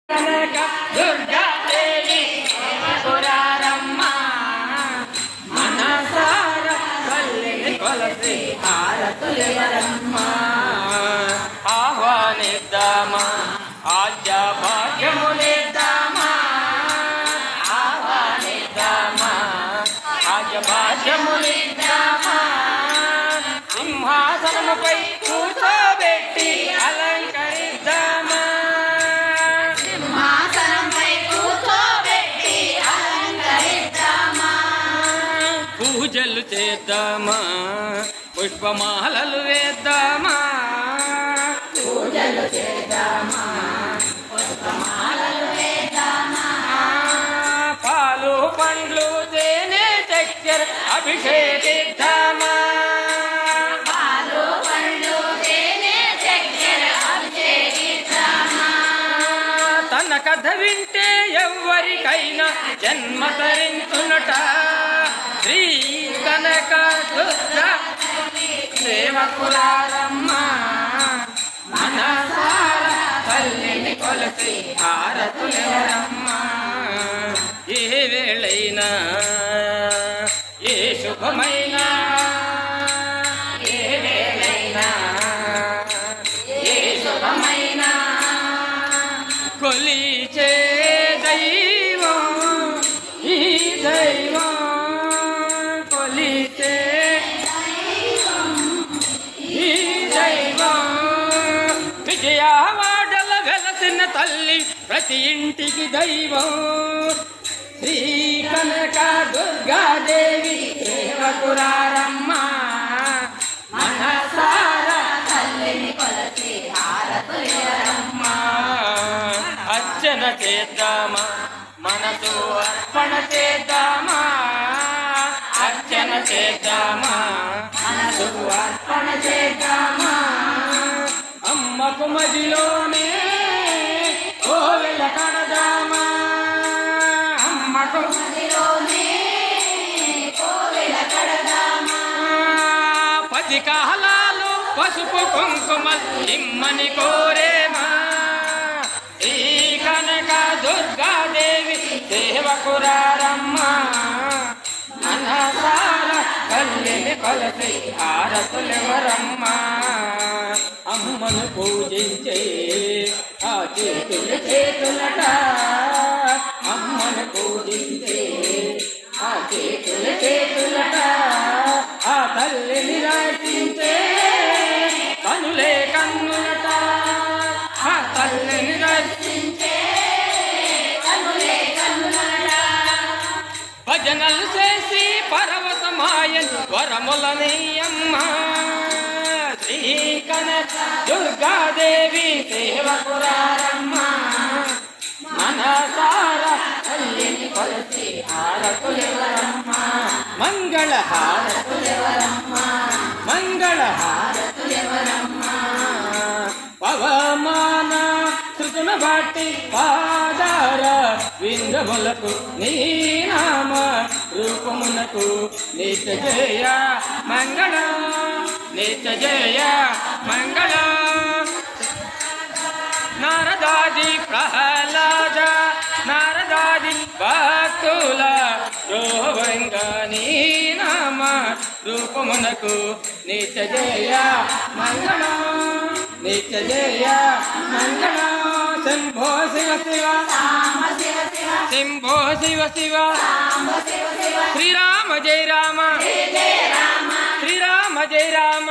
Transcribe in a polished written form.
కనక దుర్గాదేవి పురారమ్మ మనసార తల్లిని కొలసి హారతులివరమ్మ ఆహ్వానిద్దామా ఆద్య భాగ్యములిద్దామా ఆహ్వానిద్దామా ఆద్య భాగ్యములిద్దామా సింహాసనముపై కూర్చోబెట్టి అలంకరిద్దామా పూజలు చేద్దామా పుష్పమాలలు వేద్దామా పూజలు చేద్దామా పుష్పమాలలు వేద్దామా పాలు పండ్లు తేనె చక్కెర అభిషేకిద్దామా పాలు పండ్లు తేనె చక్కెర అభిషేకిద్దామా తన కథ వింటే ఎవ్వరికైనా జన్మ తరించునట శ్రీ కనక దుర్గా సేవకులారమ్మ మనసార తల్లిని కొలసి హారతులివరమ్మ ఏ వేళైనా ఏ శుభమైనా ఏ వేళైనా ఏ శుభమైనా కొలిచే దైవం ఈ దైవం విజయవాడల వెలసిన తల్లి ప్రతి ఇంటికి దైవం శ్రీ కనక దుర్గాదేవి సేవకురారమ్మ మనసార తల్లిని కొలసి హారతులివరమ్మ అర్చన చేద్దామా మనసు అర్పణ చేద్దామా అర్చన చేద్దామా మనసు అర్పణ చేద్దామా అమ్మకు మదిలోనే కోవెల కడదామా అమ్మకు మదిలోనే కోవెల కడదామా 10 కాలాలు పసుపు కుంకుమలు ఇమ్మని కోరేమా శ్రీ కనక దుర్గాదేవి సేవకురారమ్మ మనసార తల్లిని కొలసి హారతులివరమ్మ అమ్మను పూజించే ఆ చేతులట అమ్మను పూజించే ఆ చేతులట ఆ తల్లిని రక్షించే కనులే కన్నులట ఆ తల్లిని రక్షించే కనులే కన్నులట భజనలు చేసి పరవశమాయన్ వరములనీయమ్మ శ్రీ కనక దుర్గాదేవి సేవకురారమ్మ మనసార తల్లిని కొలసి హారతులివరమ్మ మంగళ హారతులివరమ్మ మంగళ హారతులివరమ్మ పవమాన శృతున బట్టి పాదార విందములకు నీ నామ రూపమునకు నిత్య జయ మంగళ నిత్య జయ మంగళ నారదాది ప్రహ్లాద నారదాది భక్తుల రోవంగా నీ నామ రూపమునకు నిత్య జయ మంగళ నిత్య జయ మంగళ శంభో శివ శివ శంభో శివ శివ శ్రీరామ జయ రామ శ్రీరామ జయ రామ